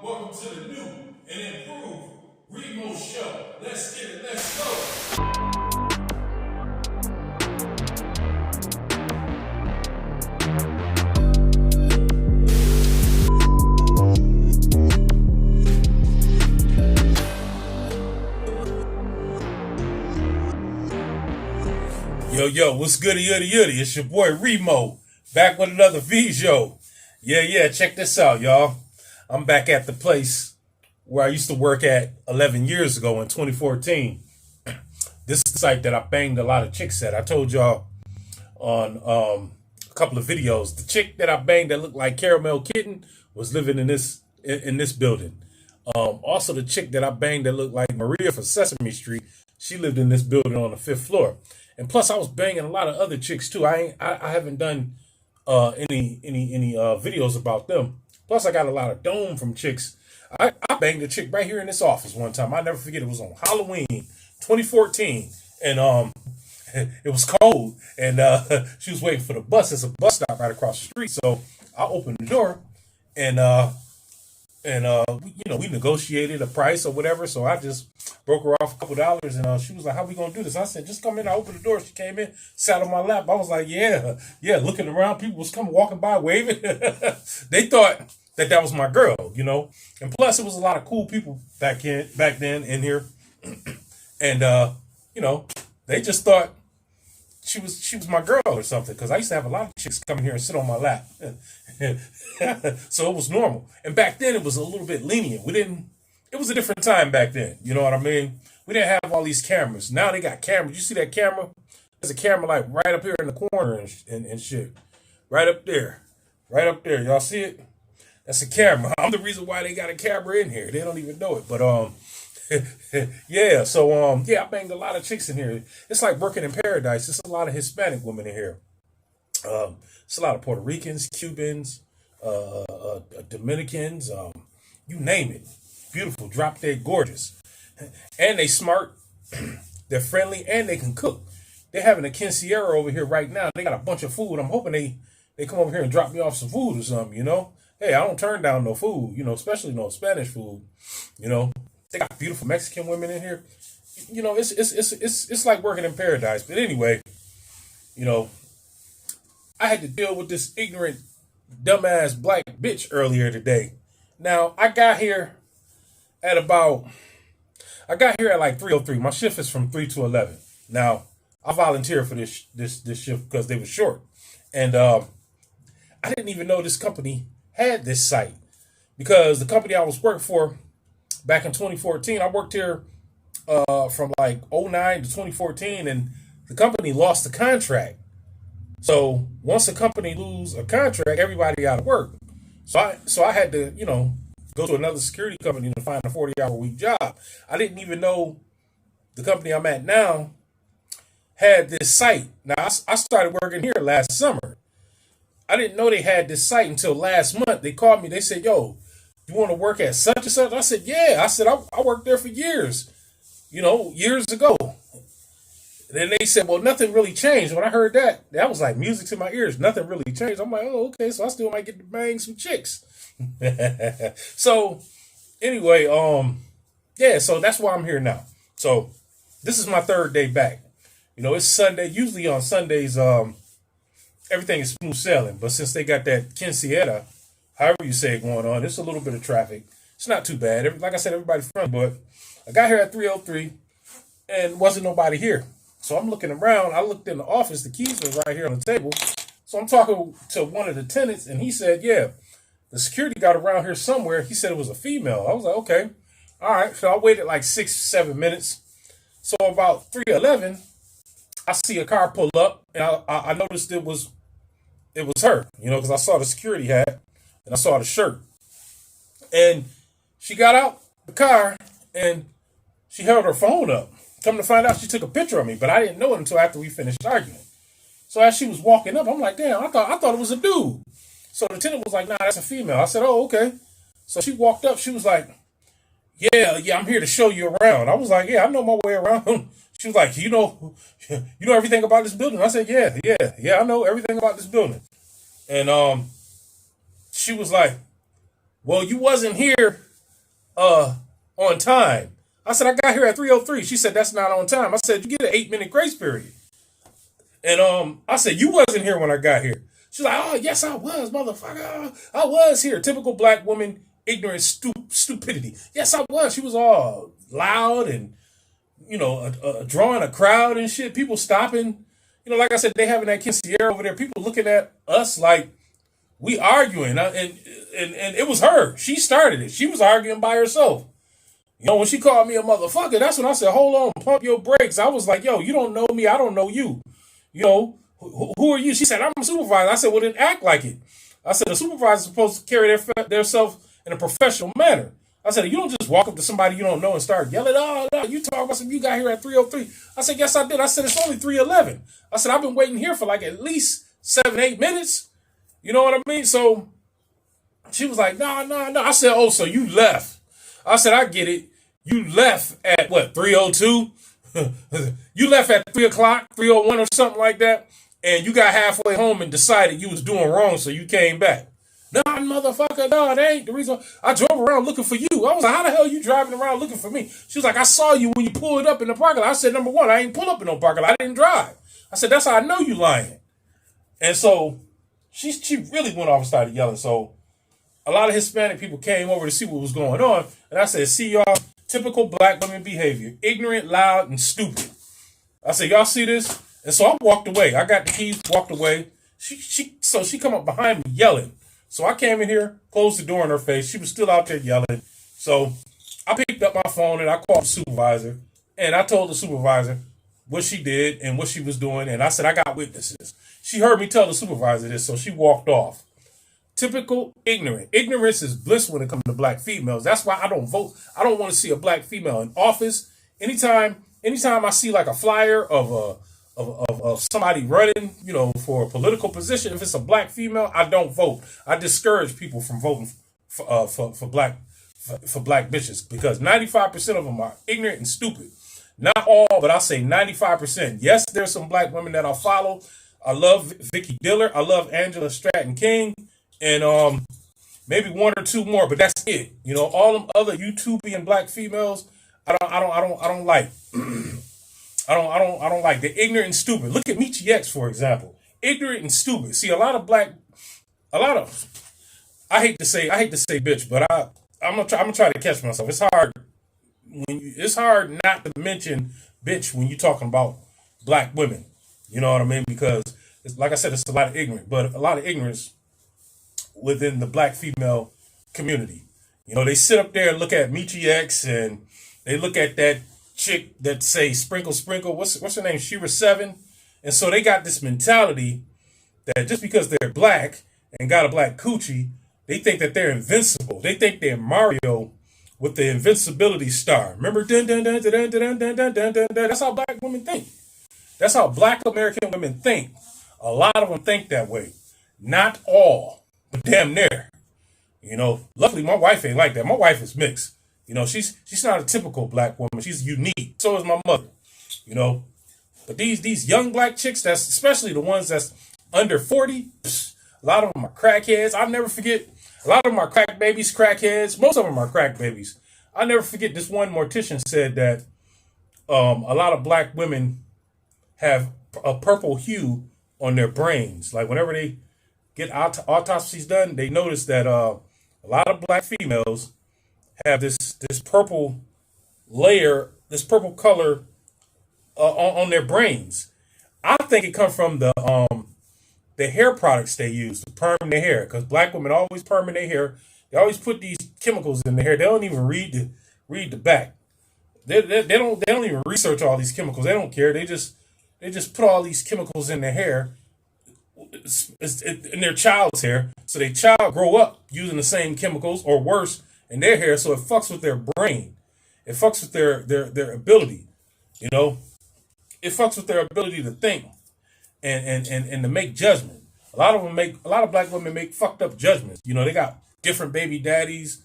Welcome to the new and improved Remo Show. Let's get it, let's go. Yo, what's goody, yuddy, yuddy? It's your boy Remo, back with another video. Yeah, check this out, y'all. I'm back at the place where I used to work at 11 years ago in 2014. This is the site that I banged a lot of chicks at. I told y'all on a couple of videos. The chick that I banged that looked like Caramel Kitten was living in this building. Also, the chick that I banged that looked like Maria from Sesame Street, she lived in this building on the 5th floor. And plus, I was banging a lot of other chicks too. I haven't done any videos about them. Plus, I got a lot of dome from chicks. I banged a chick right here in this office one time. I never forget. It was on Halloween 2014, and it was cold, and she was waiting for the bus. It's a bus stop right across the street. So I opened the door, and we negotiated a price or whatever. So I just broke her off a couple dollars, and she was like, "How we gonna do this?" I said, "Just come in." I opened the door. She came in, sat on my lap. I was like, "Yeah." Looking around, people was coming, walking by, waving. They thought that was my girl, And plus, it was a lot of cool people back then in here, and they just thought she was my girl or something, because I used to have a lot of chicks come in here and sit on my lap. So it was normal. And back then it was a little bit lenient. It was a different time back then. You know what I mean? We didn't have all these cameras. Now they got cameras. You see that camera? There's a camera like right up here in the corner and shit. Right up there. Right up there. Y'all see it? That's a camera. I'm the reason why they got a camera in here. They don't even know it. But I banged a lot of chicks in here. It's like working in paradise. There's a lot of Hispanic women in here. It's a lot of Puerto Ricans, Cubans, Dominicans, you name it. Beautiful, drop dead gorgeous. And they smart, they're friendly, and they can cook. They're having a quinceañera over here right now. They got a bunch of food. I'm hoping they come over here and drop me off some food or something, Hey, I don't turn down no food, especially no Spanish food, They got beautiful Mexican women in here. It's like working in paradise. But anyway, I had to deal with this ignorant, dumbass black bitch earlier today. Now, I got here at like 3:03. My shift is from 3 to 11. Now, I volunteered for this shift because they were short. And I didn't even know this company had this site, because the company I was working for back in 2014, I worked here from like 09 to 2014, and the company lost the contract. So once a company lose a contract, everybody out of work. So I had to, go to another security company to find a 40-hour-week job. I didn't even know the company I'm at now had this site. Now, I started working here last summer. I didn't know they had this site until last month. They called me. They said, "Yo, you want to work at such and such?" I said, "Yeah." I said, I worked there for years, years ago. Then they said, "Well, nothing really changed." When I heard that was like music to my ears. Nothing really changed. I'm like, "Oh, okay, so I still might get to bang some chicks." So anyway, so that's why I'm here now. So this is my third day back. It's Sunday. Usually on Sundays, everything is smooth sailing. But since they got that quinceañera, however you say it, going on, it's a little bit of traffic. It's not too bad. Like I said, everybody's friendly. But I got here at 3:03 and wasn't nobody here. So I'm looking around. I looked in the office. The keys were right here on the table. So I'm talking to one of the tenants, and he said, "Yeah, the security guard around here somewhere." He said it was a female. I was like, "Okay, all right." So I waited like 6-7 minutes. So about 3:11, I see a car pull up, and I noticed it was her, because I saw the security hat and I saw the shirt. And she got out the car and she held her phone up. Come to find out, she took a picture of me, but I didn't know it until after we finished arguing. So as she was walking up, I'm like, "Damn, I thought it was a dude." So the tenant was like, "Nah, that's a female." I said, "Oh, okay." So she walked up. She was like, Yeah, I'm here to show you around." I was like, "Yeah, I know my way around." She was like, you know everything about this building?" I said, yeah, I know everything about this building. And she was like, "Well, you wasn't here on time. I said, I got here at 3:03. She said, that's not on time. I said, you get an 8-minute grace period. And I said, you wasn't here when I got here. She's like, oh, yes, I was, motherfucker. I was here. Typical black woman, ignorant stupidity. Yes, I was. She was all loud and, drawing a crowd and shit. People stopping. Like I said, they having that quinceañera over there. People looking at us like we arguing. And it was her. She started it. She was arguing by herself. When she called me a motherfucker, that's when I said, hold on, pump your brakes. I was like, yo, you don't know me. I don't know you. Who are you? She said, I'm a supervisor. I said, well, then act like it. I said, a supervisor is supposed to carry their self in a professional manner. I said, you don't just walk up to somebody you don't know and start yelling, oh, no, you talk about something, you got here at 3:03. I said, yes, I did. I said, it's only 3:11. I said, I've been waiting here for like at least 7-8 minutes. You know what I mean? So she was like, no. I said, oh, so you left. I said, I get it. You left at what, 3:02? You left at 3 o'clock, 3:01 or something like that, and you got halfway home and decided you was doing wrong, so you came back. No, motherfucker, no, that ain't the reason. I drove around looking for you. I was like, how the hell are you driving around looking for me? She was like, I saw you when you pulled up in the parking lot. I said, number one, I ain't pull up in no parking lot. I didn't drive. I said, that's how I know you lying. And so she really went off and started yelling. So a lot of Hispanic people came over to see what was going on. And I said, see y'all, typical black women behavior. Ignorant, loud, and stupid. I said, y'all see this? And so I walked away. I got the keys, walked away. She come up behind me yelling. So I came in here, closed the door in her face. She was still out there yelling. So I picked up my phone and I called the supervisor. And I told the supervisor what she did and what she was doing. And I said, I got witnesses. She heard me tell the supervisor this, so she walked off. Typical ignorant. Ignorance is bliss when it comes to black females. That's why I don't vote. I don't want to see a black female in office. Anytime I see like a flyer of somebody running, for a political position, if it's a black female, I don't vote. I discourage people from voting for black bitches because 95% of them are ignorant and stupid. Not all, but I'll say 95%. Yes, there's some black women that I'll follow. I love Vicky Diller. I love Angela Stratton King. And maybe one or two more, but that's it. All them other YouTubian black females, I don't like. I don't like. They're ignorant and stupid. Look at Michi X, for example. Ignorant and stupid. See, I hate to say bitch, but I'm gonna try to catch myself. It's hard it's hard not to mention bitch when you're talking about black women. You know what I mean? Because like I said, it's a lot of ignorance within the black female community. They sit up there and look at Michi X and they look at that chick that say sprinkle. What's her name? Shira 7. And so they got this mentality that just because they're black and got a black coochie, they think that they're invincible. They think they're Mario with the invincibility star. Remember? Dun, dun, dun, dun, dun, dun, dun, dun, dun, dun. That's how black women think. That's how black American women think. A lot of them think that way. Not all, but damn near. Luckily my wife ain't like that. My wife is mixed. She's not a typical black woman. She's unique. So is my mother. But these young black chicks, that's especially the ones that's under 40, a lot of them are crackheads. I'll never forget. A lot of them are crack babies, crackheads. Most of them are crack babies. I'll never forget this one mortician said that a lot of black women have a purple hue on their brains. Like whenever they get autopsies done, they notice that a lot of black females have this purple layer, this purple color on their brains. I think it comes from the hair products they use to perm their hair, because black women always perm their hair. They always put these chemicals in their hair. They don't even read the back. They don't even research all these chemicals. They don't care. They just put all these chemicals in their hair, in their child's hair, so their child grow up using the same chemicals or worse in their hair. So it fucks with their brain. It fucks with their ability. It fucks with their ability to think and to make judgment. A lot of black women make fucked up judgments. They got different baby daddies,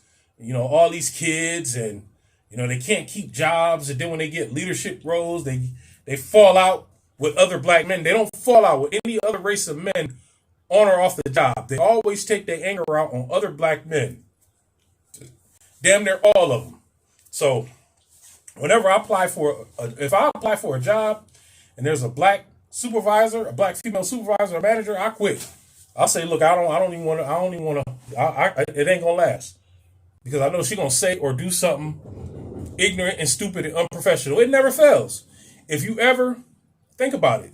all these kids, and they can't keep jobs, and then when they get leadership roles, they fall out with other black men. They don't fall out with any other race of men on or off the job. They always take their anger out on other black men. damn near all of them. So whenever I apply if I apply for a job and there's a black supervisor, a black female supervisor, or manager, I quit. I'll say, look, I don't even want to. It ain't gonna last because I know she's gonna say or do something ignorant and stupid and unprofessional. It never fails. If you ever think about it,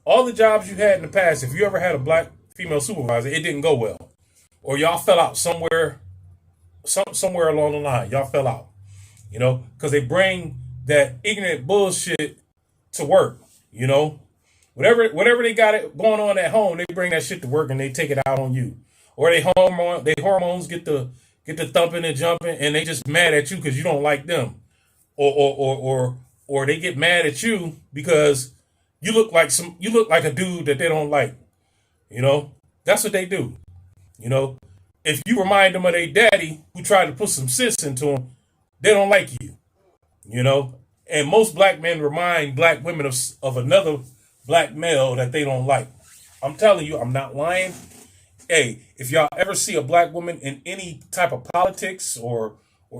all the jobs you had in the past, if you ever had a black female supervisor, it didn't go well, or y'all fell out somewhere along the line. Y'all fell out, because they bring that ignorant bullshit to work. Whatever they got it going on at home, they bring that shit to work and they take it out on you. Or they hormones get the thumping and jumping, and they just mad at you because you don't like them. Or they get mad at you because you look like a dude that they don't like. That's what they do. If you remind them of their daddy who tried to put some sense into them, they don't like you. And most black men remind black women of another black male that they don't like. I'm telling you, I'm not lying. Hey, if y'all ever see a black woman in any type of politics or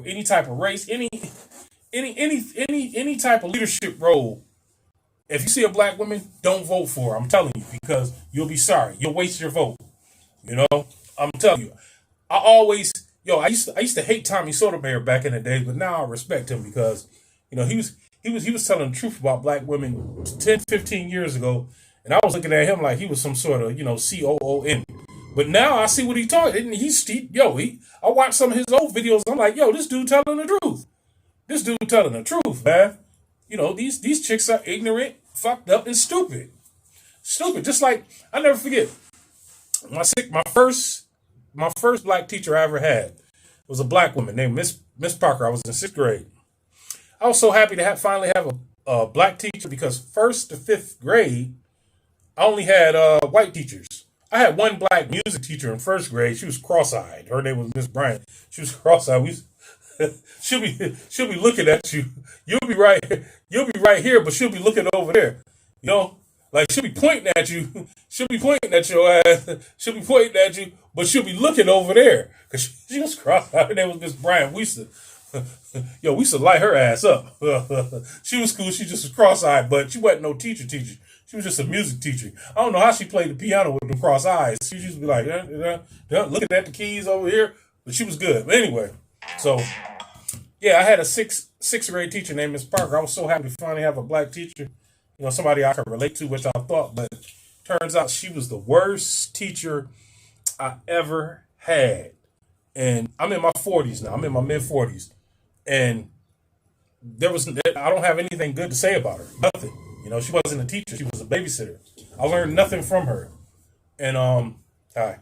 any type of race, any type of leadership role, if you see a black woman, don't vote for her. I'm telling you, because you'll be sorry. You'll waste your vote. I'm telling you. I used to hate Tommy Sotomayor back in the day, but now I respect him because, he was telling the truth about black women 10, 15 years ago, and I was looking at him like he was some sort of, COON. But now I see what he taught. I watched some of his old videos. I'm like, this dude telling the truth. This dude telling the truth, man. These chicks are ignorant, fucked up, and stupid. Stupid. Just like, I never forget, my first black teacher I ever had was a black woman named Miss Parker. I was in 6th grade. I was so happy to finally have a black teacher because 1st to 5th grade, I only had white teachers. I had one black music teacher in 1st grade. She was cross-eyed. Her name was Miss Bryant. She was cross-eyed. She'll be looking at you. You'll be right here, but she'll be looking over there. Like she'll be pointing at you. She'll be pointing at your ass. She'll be pointing at you, but she'll be looking over there because she was cross-eyed. Her name was Miss Bryant. We used to light her ass up. She was cool. She just was cross-eyed, but she wasn't no teacher. She was just a music teacher. I don't know how she played the piano with the cross eyes. She used to be like, looking at the keys over here, but she was good. But anyway, so yeah, I had a sixth grade teacher named Miss Parker. I was so happy to finally have a black teacher, somebody I could relate to, which I thought, but turns out she was the worst teacher I ever had. And I'm in my 40s now. I'm in my mid 40s. And I don't have anything good to say about her. Nothing. She wasn't a teacher. She was a babysitter. I learned nothing from her. And I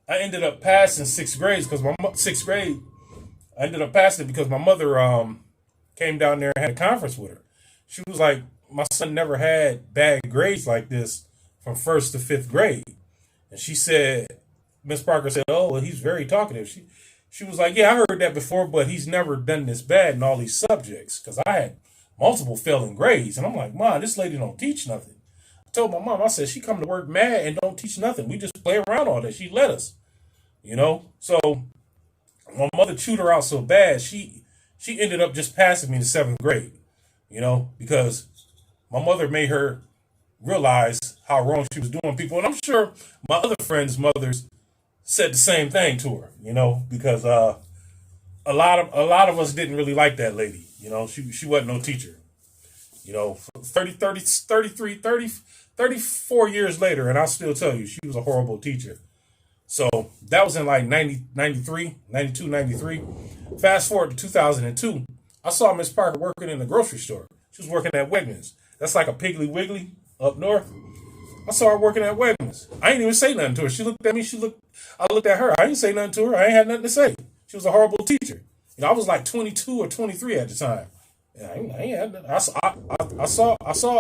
ended up passing 6th grade because I ended up passing because my mother came down there and had a conference with her. She was like, my son never had bad grades like this from 1st to 5th grade. And she said, Miss Parker said, oh, well, he's very talkative. She was like, yeah, I heard that before, but he's never done this bad in all these subjects because I had multiple failing grades. And I'm like, Mom, this lady don't teach nothing. I told my mom, I said, she come to work mad and don't teach nothing. We just play around all that. She let us, So my mother chewed her out so bad, she ended up just passing me to 7th grade, because my mother made her realize how wrong she was doing people. And I'm sure my other friends' mothers said the same thing to her, because a lot of us didn't really like that lady. She wasn't no teacher. 34 years later, and I'll still tell you, she was a horrible teacher. So that was in like 92, 93. Fast forward to 2002, I saw Miss Parker working in the grocery store. She was working at Wegmans. That's like a Piggly Wiggly up north. I saw her working at Wegmans. I ain't even say nothing to her. She looked at me. I looked at her. I didn't say nothing to her. I ain't had nothing to say. She was a horrible teacher. I was like 22 or 23 at the time. I saw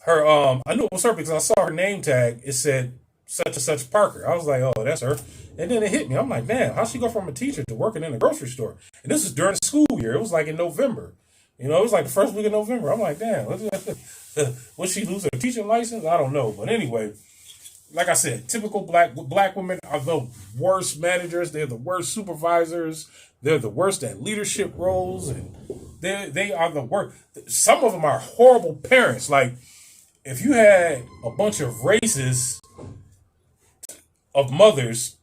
her. I knew it was her because I saw her name tag. It said such and such Parker. I was like, oh, that's her. And then it hit me. I'm like, damn, how'd she go from a teacher to working in a grocery store? And this was during the school year. It was like in November. It was like the first week of November. I'm like, damn, would she lose her teaching license? I don't know. But anyway, like I said, typical black women are the worst managers. They're the worst supervisors. They're the worst at leadership roles, and they are the worst. Some of them are horrible parents. Like if you had a bunch of races of mothers,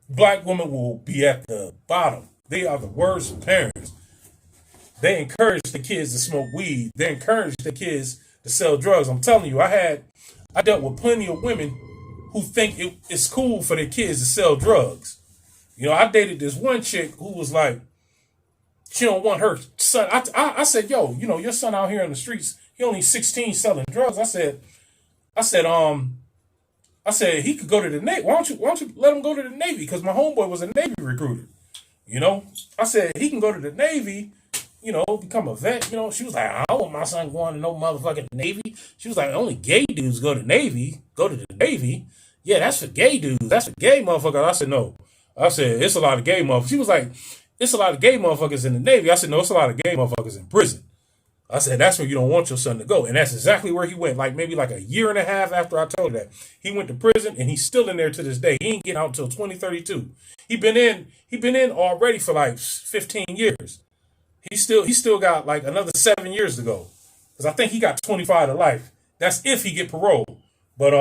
black women will be at the bottom. They are the worst parents. They encourage the kids to smoke weed. They encourage the kids to sell drugs. I'm telling you, I dealt with plenty of women who think it's cool for their kids to sell drugs. You know, I dated this one chick who was like, she don't want her son. I said, yo, you know, your son out here in the streets, he only 16 selling drugs. I said, he could go to the Navy. Why don't you let him go to the Navy? Because my homeboy was a Navy recruiter. You know, I said he can go to the Navy, you know, become a vet. You know, she was like, I don't want my son going to no motherfucking Navy. She was like, only gay dudes go to Navy, go to the Navy. Yeah, that's for gay dudes. That's for gay motherfuckers. I said, no. I said, it's a lot of gay motherfuckers. She was like, it's a lot of gay motherfuckers in the Navy. I said, no, it's a lot of gay motherfuckers in prison. I said, that's where you don't want your son to go. And that's exactly where he went. Like maybe like a year and a half after I told her that. He went to prison and he's still in there to this day. He ain't getting out until 2032. He been in already for like 15 years. He still got like another 7 years to go. Because I think he got 25 to life. That's if he get parole. But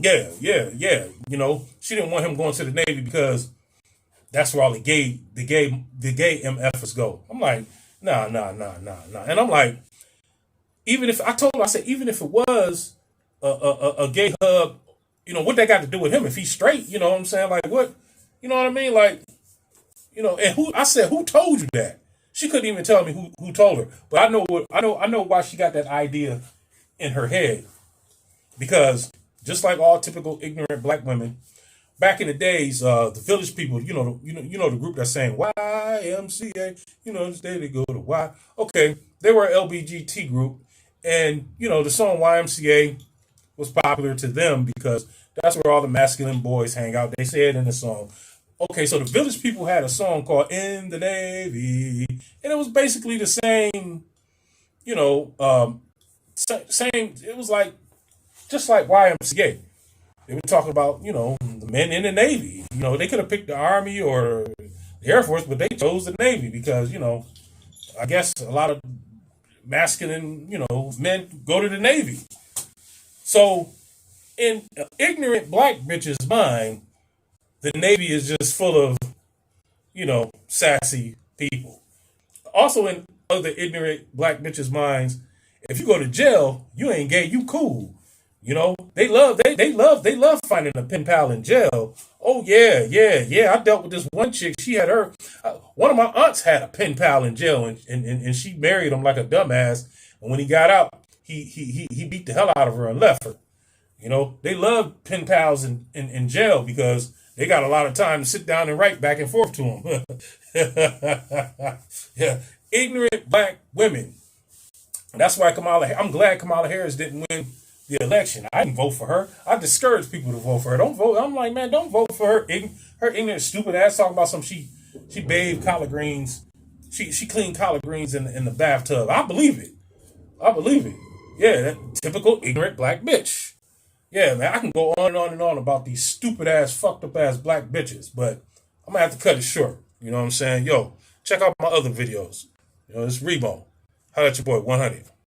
yeah. You know, she didn't want him going to the Navy because that's where all the gay MFers go. I'm like, nah. And I'm like, even if I told her, I said, even if it was a gay hug, you know, what they got to do with him if he's straight? You know what I'm saying? Like what? You know what I mean? Like, you know, and who told you that? She couldn't even tell me who told her. But I know why she got that idea in her head. Because just like all typical ignorant black women, back in the days, the village people, you know the group that's saying YMCA, you know, this day they go to Y. Okay, they were an LBGT group, and you know the song YMCA was popular to them because that's where all the masculine boys hang out. They say it in the song. Okay, so the village people had a song called "In the Navy," and it was basically the same, you know, same. It was like just like YMCA. They were talking about, you know, the men in the Navy. You know, they could have picked the Army or the Air Force, but they chose the Navy because, you know, I guess a lot of masculine, you know, men go to the Navy. So in ignorant black bitch's mind, the Navy is just full of, you know, sassy people. Also in other ignorant black bitches' minds, if you go to jail, you ain't gay, you cool. You know, they love finding a pen pal in jail. Oh yeah. I dealt with this one chick. She had her. One of my aunts had a pen pal in jail, and she married him like a dumbass. And when he got out, he beat the hell out of her and left her. You know, they love pen pals in jail because they got a lot of time to sit down and write back and forth to them. Yeah, ignorant black women. And that's why I'm glad Kamala Harris didn't win the election. I didn't vote for her. I discourage people to vote for her. Don't vote. I'm like, man, don't vote for her. Her ignorant, stupid ass talking about some she bathed collard greens. She cleaned collard greens in the bathtub. I believe it. Yeah, that typical ignorant black bitch. Yeah, man, I can go on and on and on about these stupid ass, fucked up ass black bitches, but I'm gonna have to cut it short. You know what I'm saying? Yo, check out my other videos. You know, it's Rebo. Holla at your boy 100.